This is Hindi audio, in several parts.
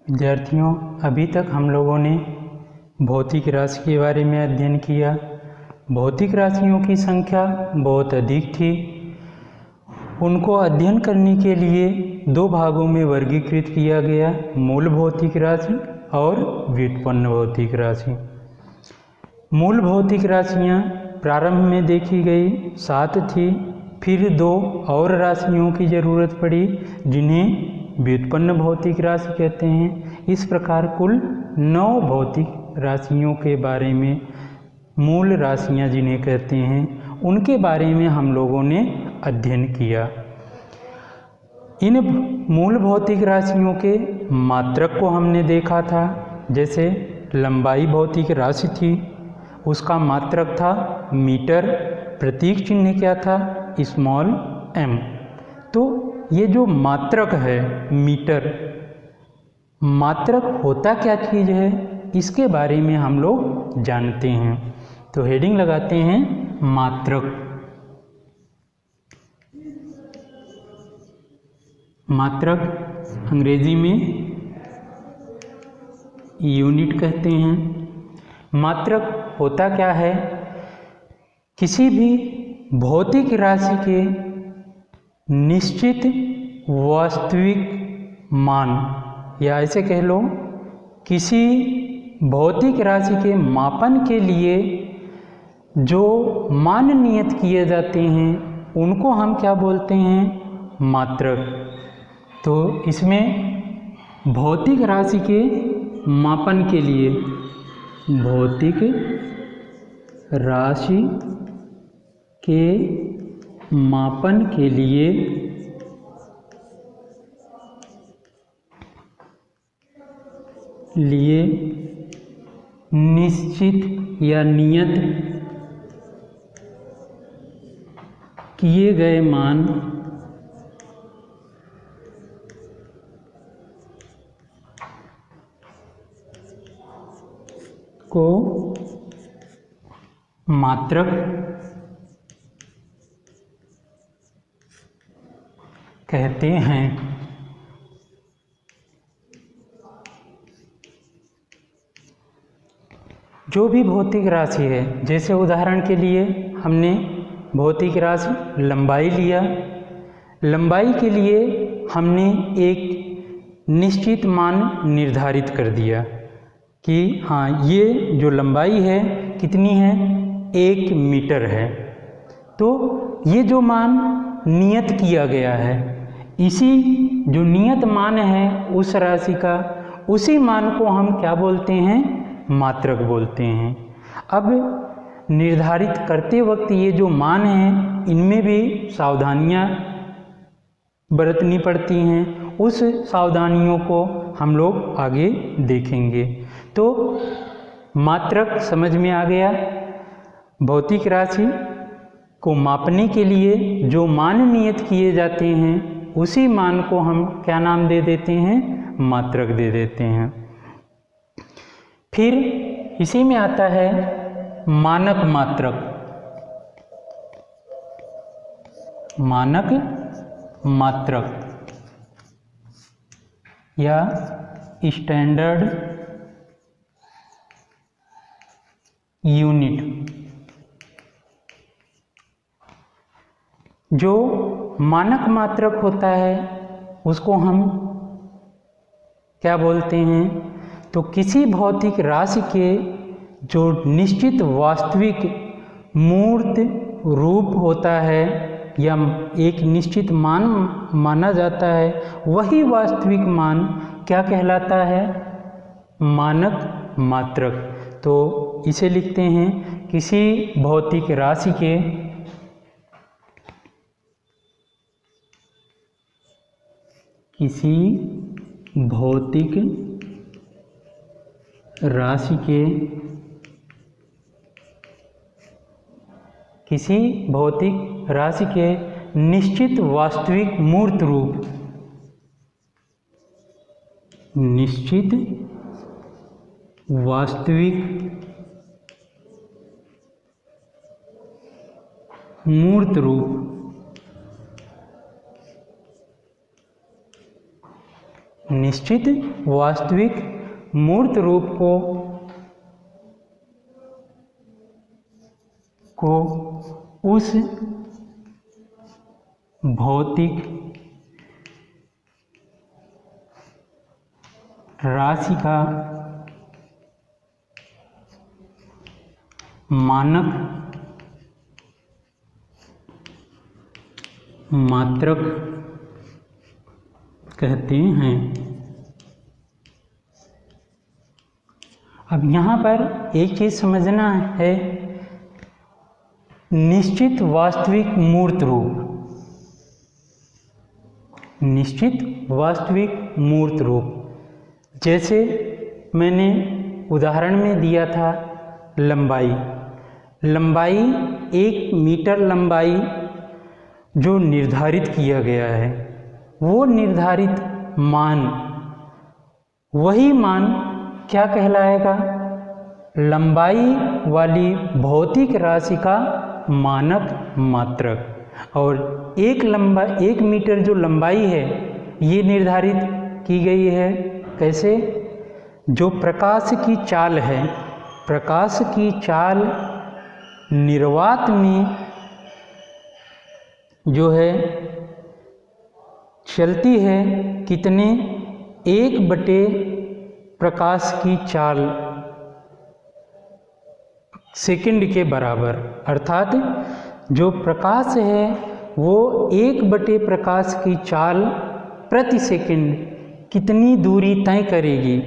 विद्यार्थियों, अभी तक हम लोगों ने भौतिक राशि के बारे में अध्ययन किया। भौतिक राशियों की संख्या बहुत अधिक थी। उनको अध्ययन करने के लिए दो भागों में वर्गीकृत किया गया, मूल भौतिक राशि और व्युत्पन्न भौतिक राशि। मूल भौतिक राशियाँ प्रारंभ में देखी गई 7 थी, फिर 2 और राशियों की ज़रूरत पड़ी जिन्हें व्युत्पन्न भौतिक राशि कहते हैं। इस प्रकार कुल 9 भौतिक राशियों के बारे में, मूल राशियाँ जिन्हें कहते हैं, उनके बारे में हम लोगों ने अध्ययन किया। इन मूल भौतिक राशियों के मात्रक को हमने देखा था। जैसे लंबाई भौतिक राशि थी, उसका मात्रक था मीटर, प्रतीक चिन्ह क्या था, स्मॉल m। तो ये जो मात्रक है मीटर, मात्रक होता क्या चीज़ है, इसके बारे में हम लोग जानते हैं। तो हेडिंग लगाते हैं मात्रक। मात्रक अंग्रेजी में यूनिट कहते हैं। मात्रक होता क्या है? किसी भी भौतिक राशि के निश्चित वास्तविक मान, या ऐसे कह लो किसी भौतिक राशि के मापन के लिए जो मान नियत किए जाते हैं उनको हम क्या बोलते हैं? मात्रक। तो इसमें भौतिक राशि के मापन के लिए, भौतिक राशि के मापन के लिए निश्चित या नियत किए गए मान को मात्रक कहते हैं। जो भी भौतिक राशि है, जैसे उदाहरण के लिए हमने भौतिक राशि लंबाई लिया। लंबाई के लिए हमने एक निश्चित मान निर्धारित कर दिया कि हाँ, ये जो लंबाई है कितनी है, 1 मीटर है। तो ये जो मान नियत किया गया है, इसी जो नियत मान है उस राशि का, उसी मान को हम क्या बोलते हैं? मात्रक बोलते हैं। अब निर्धारित करते वक्त ये जो मान हैं, इनमें भी सावधानियां बरतनी पड़ती हैं। उस सावधानियों को हम लोग आगे देखेंगे। तो मात्रक समझ में आ गया। भौतिक राशि को मापने के लिए जो मान नियत किए जाते हैं, उसी मान को हम क्या नाम दे देते हैं? मात्रक दे देते हैं। फिर इसी में आता है मानक मात्रक। मानक मात्रक या स्टैंडर्ड यूनिट। जो मानक मात्रक होता है उसको हम क्या बोलते हैं? तो किसी भौतिक राशि के जो निश्चित वास्तविक मूर्त रूप होता है या एक निश्चित मान माना जाता है, वही वास्तविक मान क्या कहलाता है? मानक मात्रक। तो इसे लिखते हैं किसी भौतिक राशि के किसी भौतिक राशि के किसी भौतिक राशि के निश्चित वास्तविक मूर्त रूप, निश्चित वास्तविक मूर्त रूप निश्चित वास्तविक मूर्त रूप को उस भौतिक राशि का मानक मात्रक कहते हैं। अब यहाँ पर एक चीज़ समझना है, निश्चित वास्तविक मूर्त रूप, निश्चित वास्तविक मूर्त रूप, जैसे मैंने उदाहरण में दिया था लंबाई। लंबाई 1 मीटर लंबाई जो निर्धारित किया गया है, वो निर्धारित मान, वही मान क्या कहलाएगा? लंबाई वाली भौतिक राशि का मानक मात्रक। और 1 मीटर जो लंबाई है ये निर्धारित की गई है कैसे? जो प्रकाश की चाल है, प्रकाश की चाल निर्वात में जो है चलती है कितने? 1/, प्रकाश की चाल सेकंड के बराबर। अर्थात जो प्रकाश है वो 1/, प्रकाश की चाल प्रति सेकंड कितनी दूरी तय करेगी,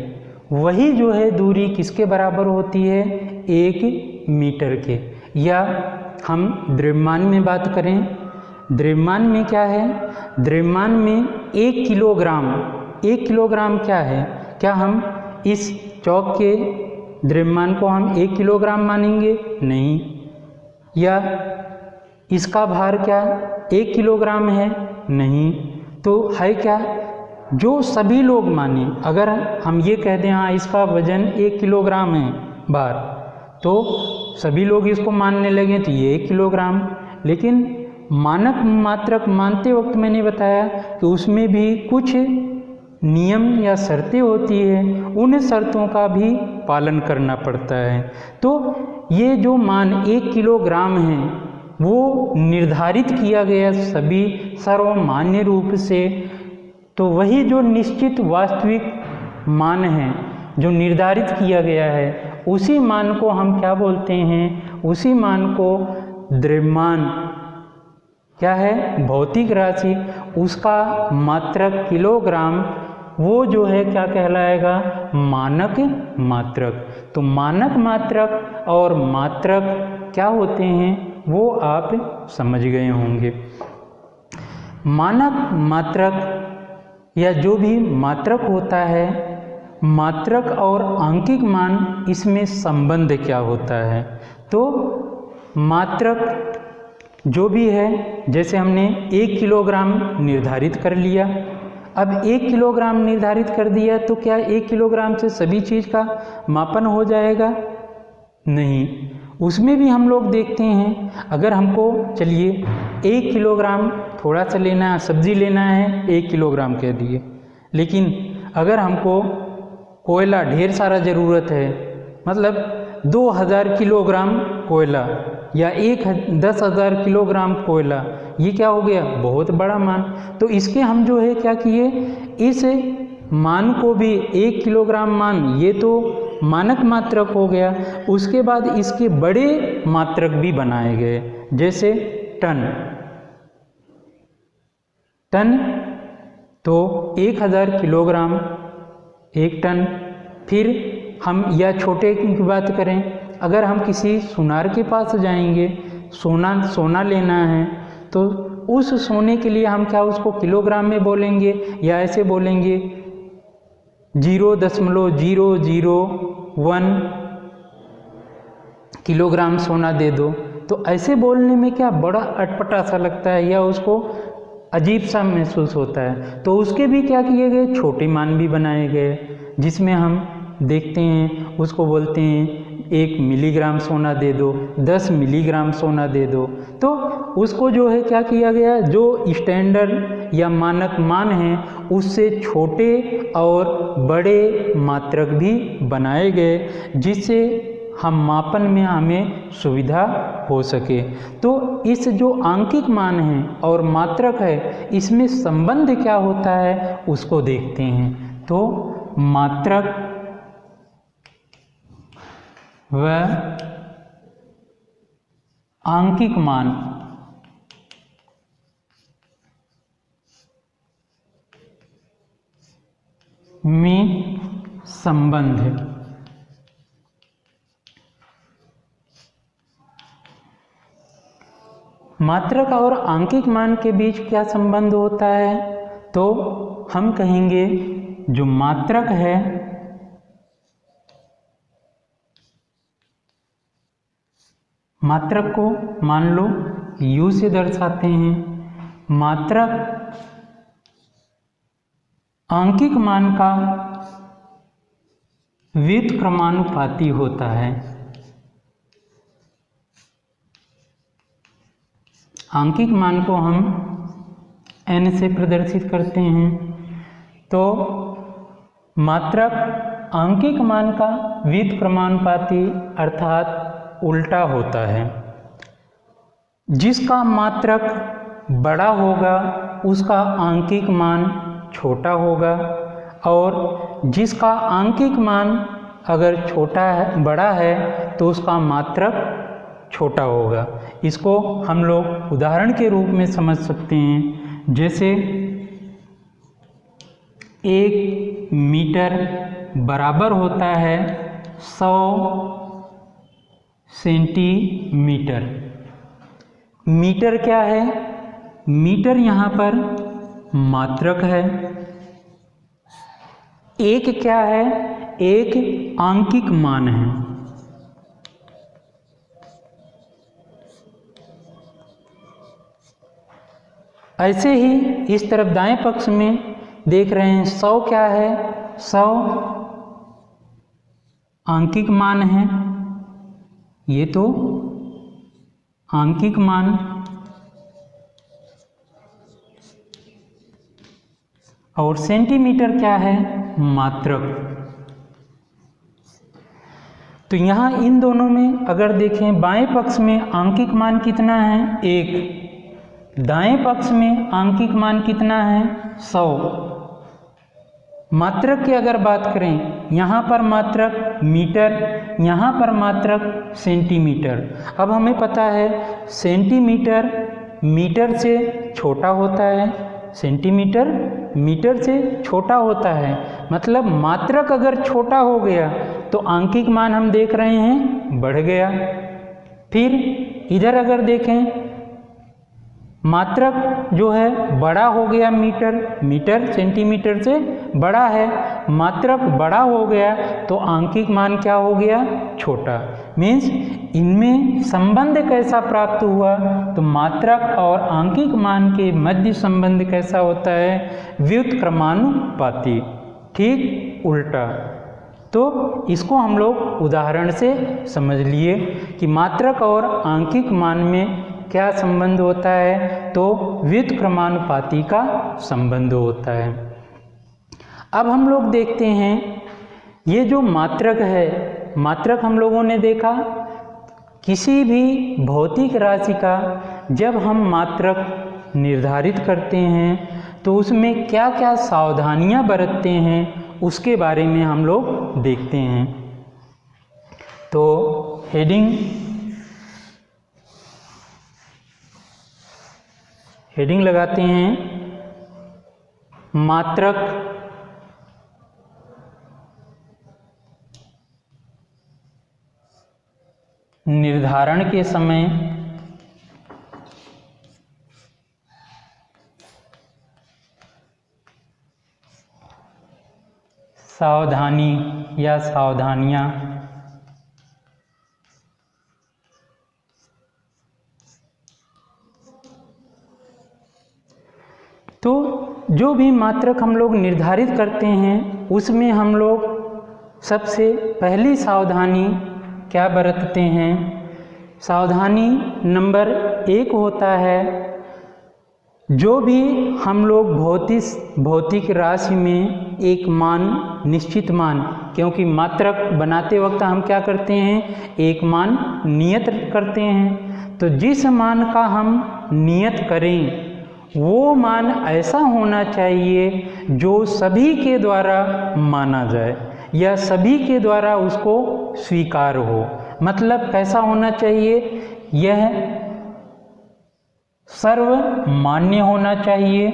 वही जो है दूरी किसके बराबर होती है? 1 मीटर के। या हम द्रव्यमान में बात करें, द्रव्यमान में क्या है? द्रव्यमान में 1 किलोग्राम, 1 किलोग्राम क्या है? क्या हम इस चौक के द्रव्यमान को हम 1 किलोग्राम मानेंगे? नहीं। या इसका भार क्या 1 किलोग्राम है? नहीं। तो है क्या? जो सभी लोग माने। अगर हम ये कह दें हाँ इसका वजन 1 किलोग्राम है भार, तो सभी लोग इसको मानने लगे तो ये 1 किलोग्राम। लेकिन मानक मात्रक मानते वक्त मैंने बताया कि उसमें भी कुछ नियम या शर्तें होती है, उन शर्तों का भी पालन करना पड़ता है। तो ये जो मान 1 किलोग्राम है वो निर्धारित किया गया सभी सर्वमान्य रूप से। तो वही जो निश्चित वास्तविक मान है जो निर्धारित किया गया है, उसी मान को हम क्या बोलते हैं? उसी मान को द्रव्यमान क्या है? भौतिक राशि, उसका मात्रक किलोग्राम, वो जो है क्या कहलाएगा? मानक मात्रक। तो मानक मात्रक और मात्रक क्या होते हैं वो आप समझ गए होंगे। मानक मात्रक या जो भी मात्रक होता है, मात्रक और आंकिक मान, इसमें संबंध क्या होता है? तो मात्रक जो भी है, जैसे हमने 1 किलोग्राम निर्धारित कर लिया। अब 1 किलोग्राम निर्धारित कर दिया तो क्या 1 किलोग्राम से सभी चीज़ का मापन हो जाएगा? नहीं। उसमें भी हम लोग देखते हैं, अगर हमको चलिए 1 किलोग्राम थोड़ा सा लेना है, सब्जी लेना है 1 किलोग्राम कह दिए, लेकिन अगर हमको कोयला ढेर सारा ज़रूरत है, मतलब 2000 किलोग्राम कोयला या 10,000 किलोग्राम कोयला, ये क्या हो गया? बहुत बड़ा मान। तो इसके हम जो है क्या किए, इस मान को भी 1 किलोग्राम मान, ये तो मानक मात्रक हो गया। उसके बाद इसके बड़े मात्रक भी बनाए गए, जैसे टन। टन तो 1000 किलोग्राम 1 टन। फिर हम या छोटे की बात करें, अगर हम किसी सुनार के पास जाएंगे, सोना लेना है, तो उस सोने के लिए हम क्या उसको किलोग्राम में बोलेंगे या ऐसे बोलेंगे 0.001 किलोग्राम सोना दे दो? तो ऐसे बोलने में क्या बड़ा अटपटा सा लगता है या उसको अजीब सा महसूस होता है। तो उसके भी क्या किए गए? छोटे मान भी बनाए गए, जिसमें हम देखते हैं उसको बोलते हैं 1 मिलीग्राम सोना दे दो, 10 मिलीग्राम सोना दे दो, तो उसको जो है क्या किया गया, जो स्टैंडर्ड या मानक मान है उससे छोटे और बड़े मात्रक भी बनाए गए, जिससे हम मापन में हमें सुविधा हो सके। तो इस जो आंकिक मान है और मात्रक है, इसमें संबंध क्या होता है उसको देखते हैं। तो मात्रक व आंकिक मान में संबंध है। मात्रक और आंकिक मान के बीच क्या संबंध होता है, तो हम कहेंगे जो मात्रक है मात्रक को मान लो U से दर्शाते हैं। मात्रक आंकिक मान का व्युत्क्रमानुपाती होता है। आंकिक मान को हम n से प्रदर्शित करते हैं। तो मात्रक आंकिक मान का व्युत्क्रमानुपाती अर्थात उल्टा होता है। जिसका मात्रक बड़ा होगा उसका आंकिक मान छोटा होगा, और जिसका आंकिक मान अगर बड़ा है तो उसका मात्रक छोटा होगा। इसको हम लोग उदाहरण के रूप में समझ सकते हैं। जैसे 1 मीटर बराबर होता है 100 सेंटीमीटर। मीटर क्या है, मीटर यहाँ पर मात्रक है। एक क्या है, एक आंकिक मान है। ऐसे ही इस तरफ दाएं पक्ष में देख रहे हैं 100 क्या है, 100 आंकिक मान है। ये तो आंकिक मान, और सेंटीमीटर क्या है, मात्रक। तो यहाँ इन दोनों में अगर देखें, बाएं पक्ष में आंकिक मान कितना है, 1। दाएं पक्ष में आंकिक मान कितना है, 100। मात्रक की अगर बात करें, यहाँ पर मात्रक मीटर, यहाँ पर मात्रक सेंटीमीटर। अब हमें पता है सेंटीमीटर मीटर से छोटा होता है, सेंटीमीटर मीटर से छोटा होता है। मतलब मात्रक अगर छोटा हो गया तो आंकिक मान हम देख रहे हैं बढ़ गया। फिर इधर अगर देखें, मात्रक जो है बड़ा हो गया, मीटर सेंटीमीटर से बड़ा है, मात्रक बड़ा हो गया तो आंकिक मान क्या हो गया, छोटा। मीन्स इनमें संबंध कैसा प्राप्त हुआ, तो मात्रक और आंकिक मान के मध्य संबंध कैसा होता है, व्युत्क्रमानुपाती, ठीक उल्टा। तो इसको हम लोग उदाहरण से समझ लिए कि मात्रक और आंकिक मान में क्या संबंध होता है, तो व्युत्क्रमानुपाती का संबंध होता है। अब हम लोग देखते हैं ये जो मात्रक है, मात्रक हम लोगों ने देखा किसी भी भौतिक राशि का जब हम मात्रक निर्धारित करते हैं तो उसमें क्या क्या सावधानियां बरतते हैं उसके बारे में हम लोग देखते हैं। तो हेडिंग लगाते हैं, मात्रक निर्धारण के समय सावधानी या सावधानियां। तो जो भी मात्रक हम लोग निर्धारित करते हैं उसमें हम लोग सबसे पहली सावधानी क्या बरतते हैं? सावधानी नंबर 1 होता है, जो भी हम लोग भौतिक राशि में एक मान, निश्चित मान, क्योंकि मात्रक बनाते वक्त हम क्या करते हैं, एक मान नियत करते हैं। तो जिस मान का हम नियत करें वो मान ऐसा होना चाहिए जो सभी के द्वारा माना जाए या सभी के द्वारा उसको स्वीकार हो। मतलब कैसा होना चाहिए, यह सर्वमान्य होना चाहिए,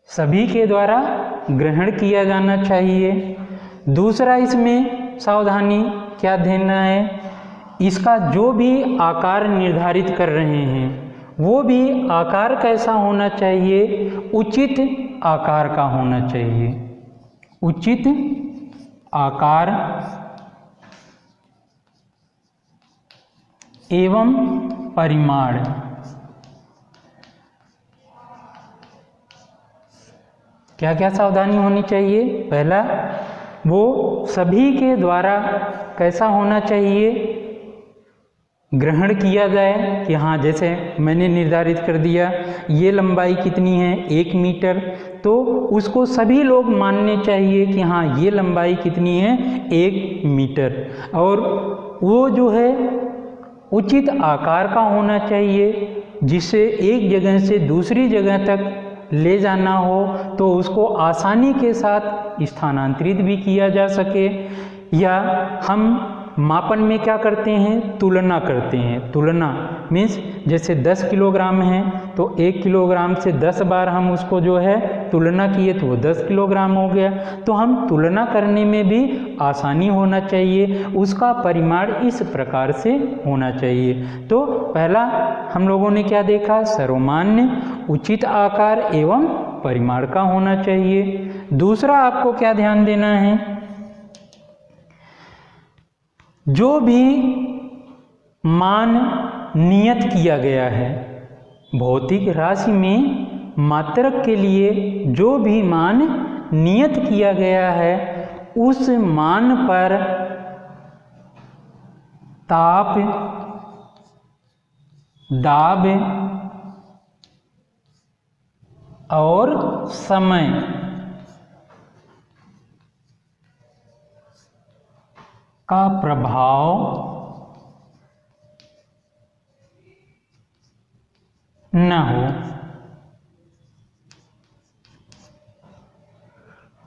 सभी के द्वारा ग्रहण किया जाना चाहिए। दूसरा इसमें सावधानी क्या देना है, इसका जो भी आकार निर्धारित कर रहे हैं वो भी आकार कैसा होना चाहिए, उचित आकार का होना चाहिए, उचित आकार एवं परिमाण। क्या क्या सावधानी होनी चाहिए? पहला, वो सभी के द्वारा कैसा होना चाहिए, ग्रहण किया जाए कि हाँ, जैसे मैंने निर्धारित कर दिया ये लंबाई कितनी है, 1 मीटर, तो उसको सभी लोग मानने चाहिए कि हाँ ये लंबाई कितनी है, 1 मीटर। और वो जो है उचित आकार का होना चाहिए, जिससे एक जगह से दूसरी जगह तक ले जाना हो तो उसको आसानी के साथ स्थानांतरित भी किया जा सके। या हम मापन में क्या करते हैं, तुलना करते हैं। तुलना मीन्स जैसे 10 किलोग्राम है तो 1 किलोग्राम से 10 बार हम उसको जो है तुलना किए तो वो 10 किलोग्राम हो गया। तो हम तुलना करने में भी आसानी होना चाहिए, उसका परिमाण इस प्रकार से होना चाहिए। तो पहला हम लोगों ने क्या देखा, सर्वमान्य, उचित आकार एवं परिमाण का होना चाहिए। दूसरा आपको क्या ध्यान देना है, जो भी मान नियत किया गया है भौतिक राशि में, मात्रक के लिए जो भी मान नियत किया गया है उस मान पर ताप, दाब और समय का प्रभाव न हो।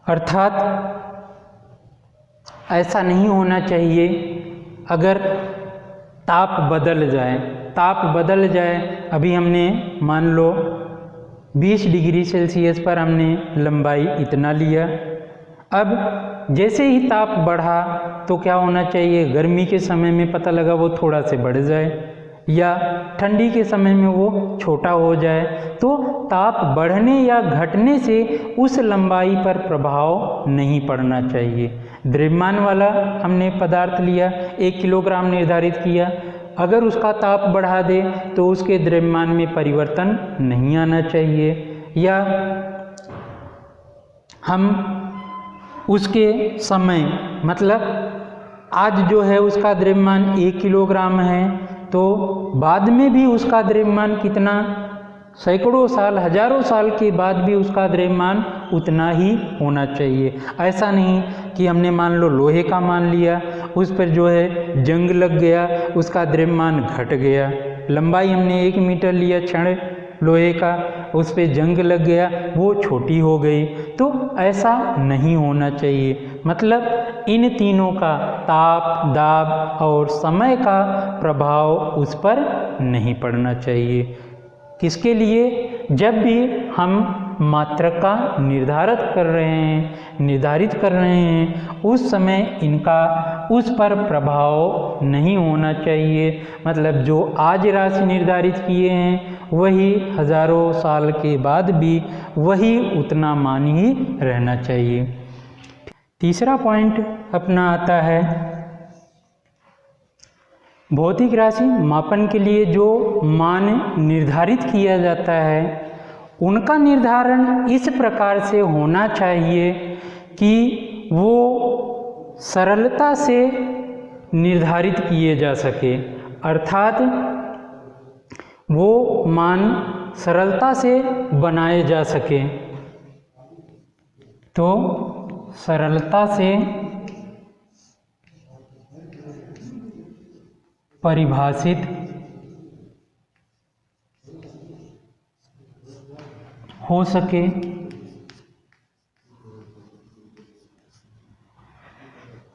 अर्थात ऐसा नहीं होना चाहिए अगर ताप बदल जाए, अभी हमने मान लो 20 डिग्री सेल्सियस पर हमने लंबाई इतना लिया, अब जैसे ही ताप बढ़ा तो क्या होना चाहिए, गर्मी के समय में पता लगा वो थोड़ा से बढ़ जाए या ठंडी के समय में वो छोटा हो जाए। तो ताप बढ़ने या घटने से उस लंबाई पर प्रभाव नहीं पड़ना चाहिए। द्रव्यमान वाला हमने पदार्थ लिया, 1 किलोग्राम निर्धारित किया, अगर उसका ताप बढ़ा दे तो उसके द्रव्यमान में परिवर्तन नहीं आना चाहिए। या हम उसके समय, मतलब आज जो है उसका द्रव्यमान 1 किलोग्राम है तो बाद में भी उसका द्रव्यमान कितना, सैकड़ों साल, हजारों साल के बाद भी उसका द्रव्यमान उतना ही होना चाहिए। ऐसा नहीं कि हमने मान लो लोहे का मान लिया, उस पर जो है जंग लग गया, उसका द्रव्यमान घट गया। लंबाई हमने 1 मीटर लिया छड़ लोहे का, उस पर जंग लग गया, वो छोटी हो गई। तो ऐसा नहीं होना चाहिए। मतलब इन तीनों का, ताप, दाब और समय का प्रभाव उस पर नहीं पड़ना चाहिए। किसके लिए, जब भी हम मात्रक का निर्धारित कर रहे हैं उस समय इनका उस पर प्रभाव नहीं होना चाहिए। मतलब जो आज राशि निर्धारित किए हैं वही हजारों साल के बाद भी वही उतना मान ही रहना चाहिए। तीसरा पॉइंट अपना आता है, भौतिक राशि मापन के लिए जो मान निर्धारित किया जाता है उनका निर्धारण इस प्रकार से होना चाहिए कि वो सरलता से निर्धारित किए जा सके, अर्थात वो मान सरलता से बनाए जा सके। तो सरलता से परिभाषित हो सके।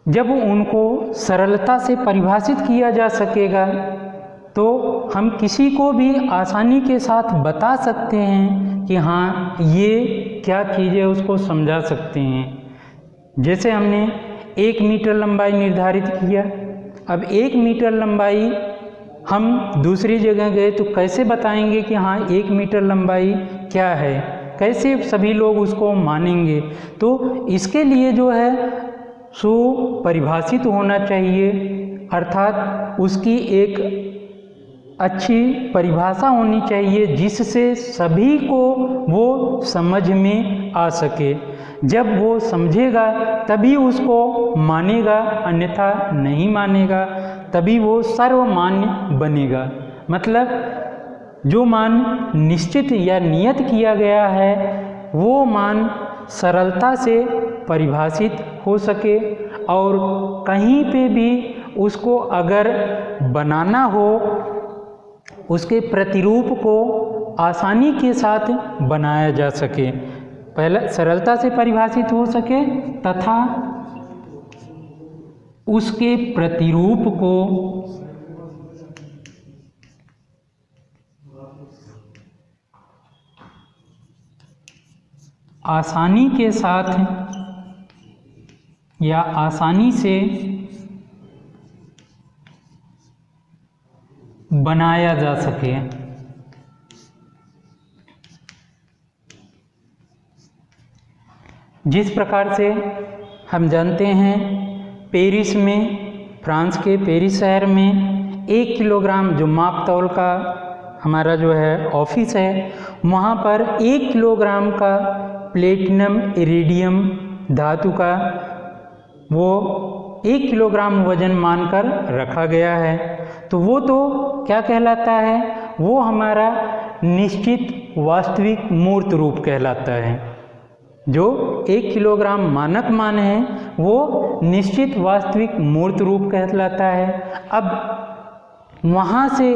जब उनको सरलता से परिभाषित किया जा सकेगा तो हम किसी को भी आसानी के साथ बता सकते हैं कि हाँ ये क्या चीज़ है, उसको समझा सकते हैं। जैसे हमने 1 मीटर लंबाई निर्धारित किया, अब 1 मीटर लंबाई हम दूसरी जगह गए तो कैसे बताएंगे कि हाँ 1 मीटर लंबाई क्या है, कैसे सभी लोग उसको मानेंगे। तो इसके लिए जो है सुपरिभाषित होना चाहिए, अर्थात उसकी एक अच्छी परिभाषा होनी चाहिए जिससे सभी को वो समझ में आ सके। जब वो समझेगा तभी उसको मानेगा, अन्यथा नहीं मानेगा, तभी वो सर्वमान्य बनेगा। मतलब जो मान निश्चित या नियत किया गया है वो मान सरलता से परिभाषित हो सके, और कहीं पे भी उसको अगर बनाना हो उसके प्रतिरूप को आसानी के साथ बनाया जा सके। पहला सरलता से परिभाषित हो सके तथा उसके प्रतिरूप को आसानी के साथ या आसानी से बनाया जा सके। जिस प्रकार से हम जानते हैं पेरिस में, फ्रांस के पेरिस शहर में 1 किलोग्राम जो माप तौल का हमारा जो है ऑफिस है, वहाँ पर 1 किलोग्राम का प्लेटिनम इरिडियम धातु का वो 1 किलोग्राम वजन मानकर रखा गया है। तो वो तो क्या कहलाता है, वो हमारा निश्चित वास्तविक मूर्त रूप कहलाता है। जो 1 किलोग्राम मानक मान है वो निश्चित वास्तविक मूर्त रूप कहलाता है। अब वहाँ से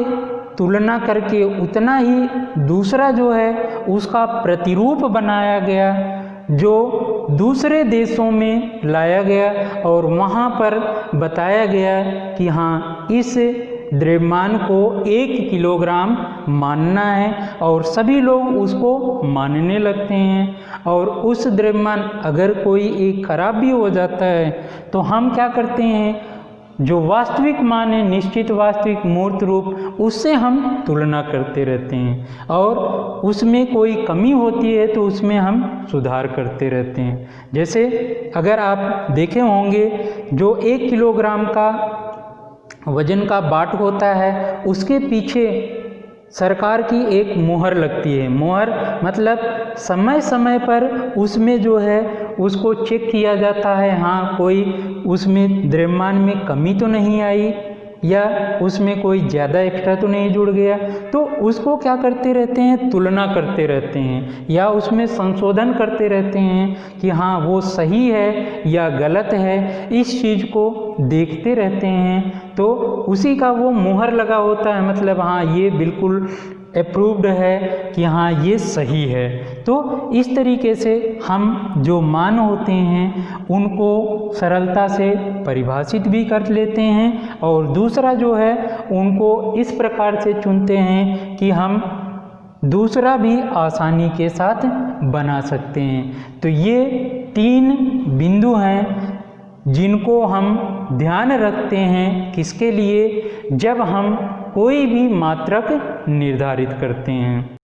तुलना करके उतना ही दूसरा जो है उसका प्रतिरूप बनाया गया, जो दूसरे देशों में लाया गया और वहाँ पर बताया गया कि हाँ इस द्रव्यमान को 1 किलोग्राम मानना है, और सभी लोग उसको मानने लगते हैं। और उस द्रव्यमान अगर कोई एक खराब भी हो जाता है तो हम क्या करते हैं, जो वास्तविक मान है निश्चित वास्तविक मूर्त रूप, उससे हम तुलना करते रहते हैं, और उसमें कोई कमी होती है तो उसमें हम सुधार करते रहते हैं। जैसे अगर आप देखे होंगे जो 1 किलोग्राम का वजन का बाट होता है उसके पीछे सरकार की एक मोहर लगती है। मोहर मतलब समय समय पर उसमें जो है उसको चेक किया जाता है, हाँ कोई उसमें द्रव्यमान में कमी तो नहीं आई या उसमें कोई ज़्यादा एक्स्ट्रा तो नहीं जुड़ गया। तो उसको क्या करते रहते हैं, तुलना करते रहते हैं या उसमें संशोधन करते रहते हैं कि हाँ वो सही है या गलत है, इस चीज़ को देखते रहते हैं। तो उसी का वो मुहर लगा होता है, मतलब हाँ ये बिल्कुल अप्रूव्ड है कि हाँ ये सही है। तो इस तरीके से हम जो मान होते हैं उनको सरलता से परिभाषित भी कर लेते हैं, और दूसरा जो है उनको इस प्रकार से चुनते हैं कि हम दूसरा भी आसानी के साथ बना सकते हैं। तो ये 3 बिंदु हैं जिनको हम ध्यान रखते हैं किसके लिए, जब हम कोई भी मात्रक निर्धारित करते हैं।